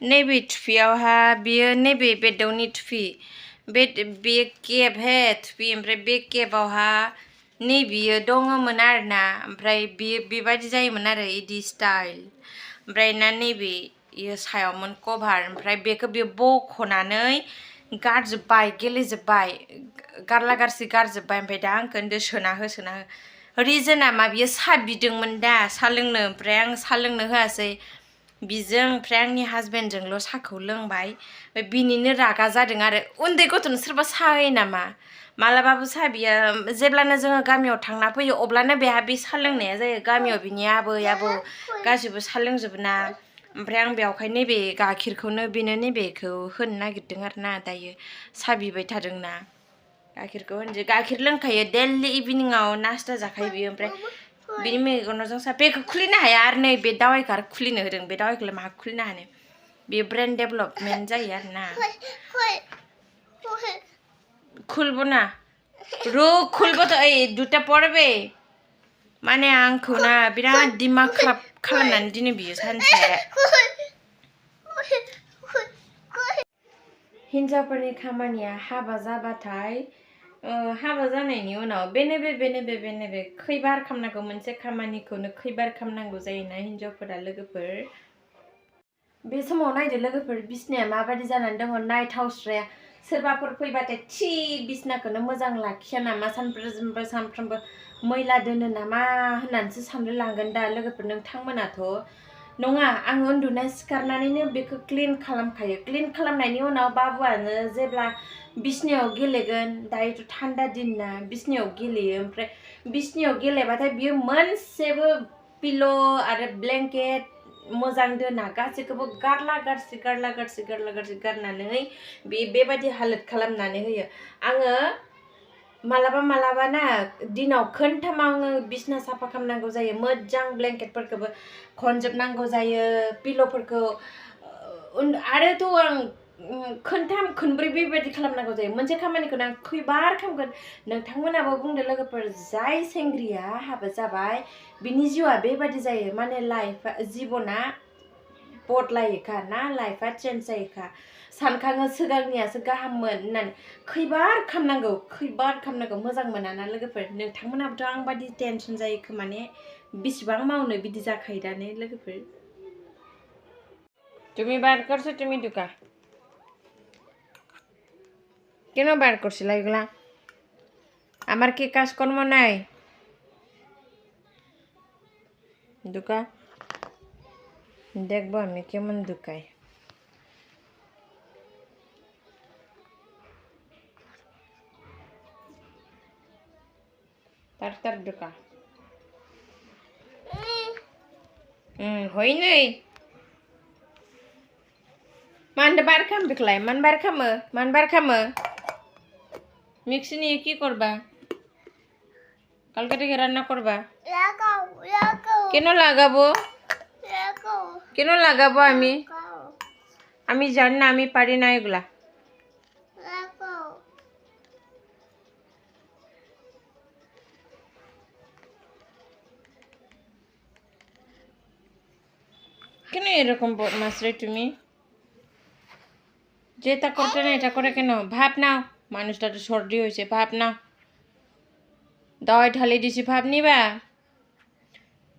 नैबे थुफियावहा बियो नैबे बे दाउनि थुफि बे केब हे थुफि ओमफ्राय बे केबावहा नैबेयो दङमोन आरोना ओमफ्राय बियो बेबायदि जायोमोन आरो इदि स्टाइल ओमफ्राय ना नैबे इयो सायावमोन कभार ओमफ्राय बेखौ बियो बख'नानै गारजोब्बाय गेलेजोब्बाय गारला गारसि गारजोब्बाय ओमफ्राय दा आंखौ होनदो सोना हो रिजोना मा बियो साहा बिदोंमोन दा साहा लोंनो ओमफ्राय आं साहा लोंनो होआसै बिजों ओमफ्राय आंनि हासबेन्डजोंल' साहाखौ लोंबाय ओमफ्राय बिनिनो रागा जादों आरो उन्दै गथ'नो सोरबा साहा होयो नामा मालाबाबो साहा बियो जेब्लानो जोङो गामियाव थांना फैयो अब्लानो बेहा बे साहा लोंनाया जायो गामियाव बिनि आबै आबौ गासिबो साहा लोंजोबो ना ओमफ्राय आं बेयावहाय नैबे गाइखेरखौनो बेनो नैबेखौ होनो नागिरदों आरो ना दायो साहा बिबाय थादोंना गाइखेरखौ होनसै गाइखेर लोंखायो दैलि इभिनिंआव नास्ता जाखायो बियो ओमफ्राय बिनि मेगनाव जों सा बेखौ खुलिनो हाया आरो नै बे दावाइखौ आरो खुलिनो होदों बे दावाइखौलाय माहा खुलिनो हानो बे ब्रेन डेभेलपमेन्ट जायो आरो ना खुलबो ना खुलबो तो ओइ दुटा पड़बे माने आंखौ ना बिराद दिमाग खराब खालामनानै दिनै बियो सानसे हिनजावफोरनि खामानिया हाबा जाबाथाय हाबा जानायनि उनाव बेनो खैबार खालामनांगौ मोनसे खामानिखौनो खैबार खालामनांगौ जायोना हिनजावफोरा लोगोफोर बे समाव नायदो लोगोफोर बिसनाया माबायदि जानानै दङ नायथावस्राया सोरबाफोर फैबाथाय थि बिसनाखौनो मोजां लाखिया नामा सानफ्रोमबो मैला दोनो नामा होननानैसो साननो लांगोन दा लोगोफोर नोंथांमोनाथ' नङा आं उन्दुना सिखारनानैनो बेखौ क्लिन खालामखायो क्लिन खालामनायनि उनाव बाबुआनो जेब्ला बिसनायाव गेलेगोन दायोथ' थान्दा दिन ना बिसनायाव गेलेयो ओमफ्राय बिसनायाव गेलेबाथाय बियो मोनसेबो पिल' आरो ब्लेंकेट मोजां दोना गासैखौबो गारला गारसि गारनानै बेबायदि हालोद खालामनानै होयो आङो मालाबा ना दिनाव खोनथाम आङो बिसना साफा खालामनांगौ जायो मोजां ब्लेंकेटफोरखौबो खनजोबनांगौ जायो पिल'फोरखौ आरोथ' आं खोनथाम खोनब्रै बेबायदि खालामनांगौ जायो मोनसे खामानिखौनो आं खैबार खालामगोन नोंथांमोनाबो बुंदो लोगोफोर जाय सेंग्रिया हाबा जाबाय बिनि जिउआ बेबायदि जायो माने लाइफआ जिबना बदलायोखा ना लाइफआ चेन्ज जायोखा सानखाङो सिगांनियासो गाहाममोन होननानै खैबार खालामनांगौ मोजां मोना ना लोगोफोर नोंथांमोनाबोथ' आं बादि टेनसन जायो खोमा ने बिसिबां मावनो बिदि जाखायो दा ने लोगोफोर তুমি বার করছো তুমি দুকা কেন বার করছিলা এগুলা আমার কি কাজকর্ম নাই দুকা দেখবো আমি কেমন দুকাই তার দুকা হই নাই মান বার খাম বেখলাই মান বার খামো মিক্সি নিয়ে কি করবা কালকে থেকে রান্না করবা কেন লাগাবো আমি জানি না আমি পারি না এগুলা কেন এরকম বদমাশ রে তুমি যেটা করতে না এটা করে কেন ভাব নাও মানুষটা তো সর্দি হয়েছে ভাব নাও দাওয়াই ঢালি দিছি ভাব নিবা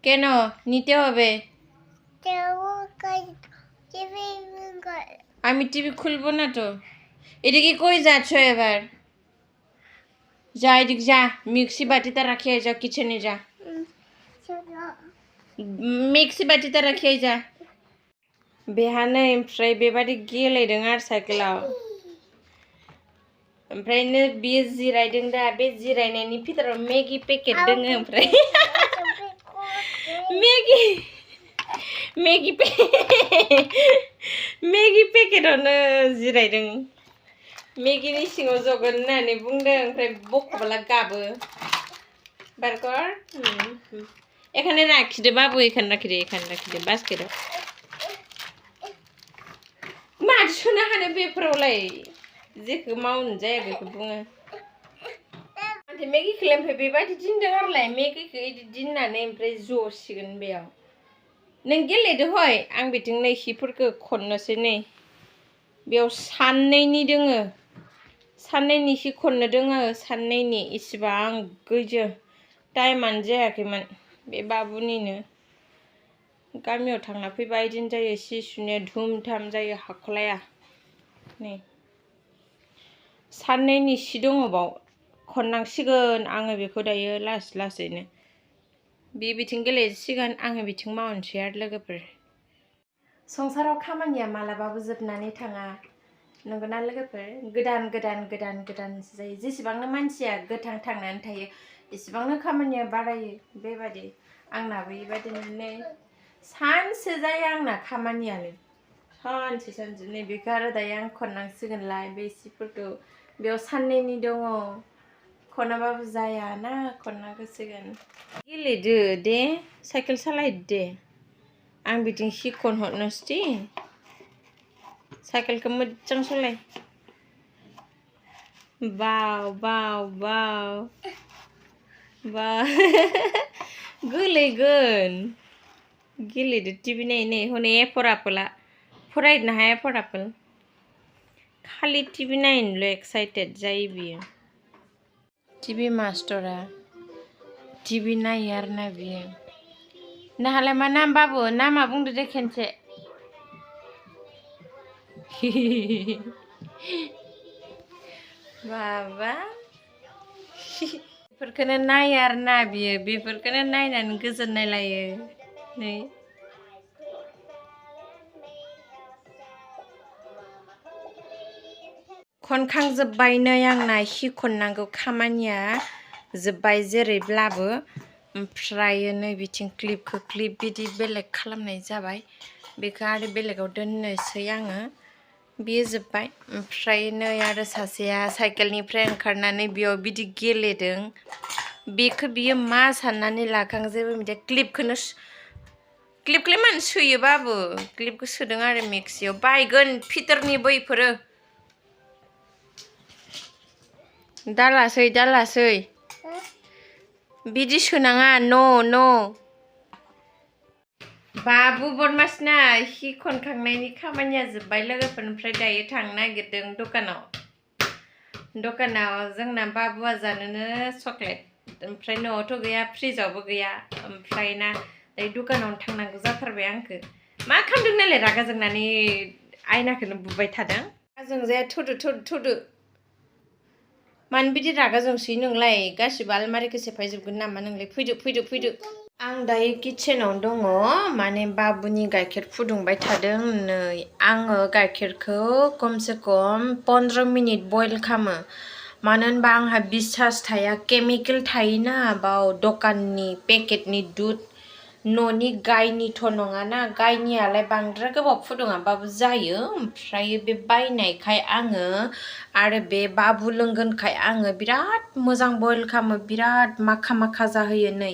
কেন নিতে হবে আমি টিভি খুলবো না তো এদিকে কই যাচ্ছ এবার যা এদিকে যা মিক্সি বাটিতে রাখিয়ে যা কিচেনে যা मिक्सि बाटिता राखियै जा बेहानो ओमफ्राय बेबादि गेलेदों आरो साइकेलाव ओमफ्रायनो बियो जिरायदों दा बे जिरायनायनि भितराव मेगि पेकेट दङ ओमफ्राय मेगि पेकेटावनो जिरायदों मेगिनि सिङाव जगोन होननानै बुंदों ओमफ्राय बख'बोला गाबो बारकर এখানে রাখি দে বাবু এখানে রাখি দে বাস্কেটে মার শোনা হানে बेफोरावलाय जेखौ मावनो जाया बेखौ बुङो माथो मेगिखौलाय ओमफ्राय बेबायदि दिनदों आरोलाय मेगिखौ इदि दिननानै ओमफ्राय जसिगोन बेयाव नों गेलेदो हय आं बिथिं नै हिफोरखौ खननोसै नै बेयाव साननैनि दोङो साननैनि हि खननो दोङो साननैनि इसिबां गैजो टाइमानो जायाखैमोन बे बाबुनिनो गामियाव थांना फैबा इदिन जायो सि सुनाया धुम धाम जायो हाखलाया नै साननैनि सि दङ बाव खननांसिगोन आङो बेखौ दायो लासै लासैनो बे बिथिं गेलेसिगोन आङो बिथिं मावनोसै आरो लोगोफोर संसाराव खामानिया मालाबाबो जोबनानै थाङा नंगौना लोगोफोर गोदान गोदान गोदान गोदान जायो जेसेबांनो मानसिया गोथां थांनानै थायो एसेबांनो खामानिया बारायो बेबादि आंनाबो बेबादिनो नै सानसे जायो आंना खामानियानो सानसे नै बेखौ आरो दायो आं खननांसिगोनलाय बे सिफोरखौ बेयाव साननैनि दङ खनाबाबो जायाना खननांसिगोन गेलेदो दे साइकेल सालायदो दे आं बिथिं हि खनहरनोसै साइकेलखौ मोजां सालाय बाव बाव बाव बा गोलैगोन गेलेदो टिभि नायै हनै फराफोला फरायनो हाया फराफोल खालि टिभि नायनोल' एक्साइटेड जायो बियो टिभि मास्टरा टिभि नायो आरोना बियो नोंहालाय मा नाम बाबु नामा बुंदो दे खेनसे बाबा बेफोरखौनो नायो आरोना बियो बेफोरखौनो नायनानै गोजोननाय लायो नै खनखांजोब्बाय नै आंना हि खननांगौ खामानिया जोब्बाय जेरैब्लाबो ओमफ्राय नै बिथिं क्लिपखौ क्लिप बिदि बेलेग खालामनाय जाबाय बेखौ आरो बेलेगाव दोननोसै आङो बियो जोब्बाय ओमफ्राय नै आरो सासेया साइकेलनिफ्राय ओंखारनानै बेयाव बिदि गेलेदों बेखौ बियो मा साननानै लाखांजेबो मिथिया क्लिपखौलाय मानो सोयो बाबु क्लिपखौ सोदों आरो मेक्सियाव बायगोन फिथरनि बैफोरो दालासै बिदि सोनाङा न' बाबु बदमासना हि खनखांनायनि खामानिया जोब्बाय लोगोफोर ओमफ्राय दायो थांनो नागिरदों दखानाव जोंना बाबुआ जानोनो चक्लेट ओमफ्राय न'आवथ' गैया फ्रिजावबो गैया ओमफ्राय ना दायो दखानावनो थांनांगौ जाथारबाय आंखौ मा खालामदों नालाय रागा जोंनानै आयनाखौनो बुबाय थादों रागा जोंजाया थुदो मानो बिदि रागा जोंसोयो नोंलाय गासिबो आलमारिखौ सेफायजोबगोन नामा नोंलाय फैदो आं दायो किचेनाव दङ माने बाबुनि गाइखेर फुदुंबाय थादों नै आङो गाइखेरखौ खमसे खम 15 मिनिट बयल खालामो मानो होनबा आंहा बिसास थाया केमिकेल थायोना बाव दखाननि पेकेटनि दुध न'नि गायनिथ' नङाना गायनियालाय बांद्राय गोबाव फुदुङाबाबो जायो ओमफ्राय बे बायनायखाय आङो आरो बे बाबु लोंगोनखाय आङो बिराद मोजां बयल खालामो बिराद माखा जाहोयो नै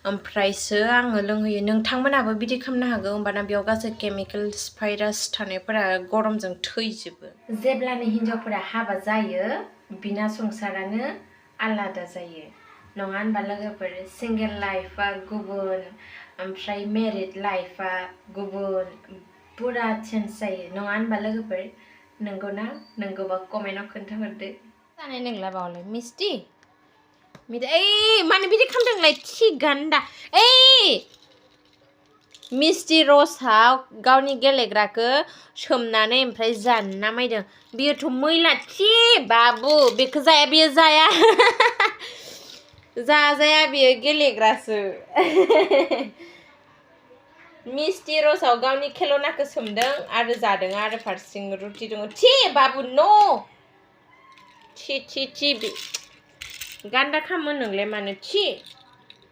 ओमफ्रायसो आङो लोंहोयो नोंथांमोनाबो बिदि खालामनो हागौ होमबाना बेयाव गासै केमिकेल्स भाइरास थानायफोरा गरमजों थैजोबो जेब्लानो हिनजावफोरा हाबा जायो बिना संसारानो आलादा जायो नङा होनबा लोगोफोर सिंगेल लाइफआ गुबुन ओमफ्राय मेरिड लाइफआ गुबुन पुरा चेन्ज जायो नङा होनबा लोगोफोर नंगौना नंगौबा कमेन्टआव खोन्थाहरदो जानाय नंला बावलाय मिस्टि मानो बिदि खालामदोंलाय थि गान्दा मिस्टि रसआव गावनि गेलेग्राखौ सोमनानै ओमफ्राय जानो नामायदों बियोथ' मैला थि बाबु बेखौ जाया बियो जाया जाजाया बियो गेलेग्रासो मिस्टि रसआव गावनि खेलनाखौ सोमदों आरो जादों आरो फारसेथिं रुटि दङ थि बाबु नो थि गान्दा खामो नोंलाय मानो थि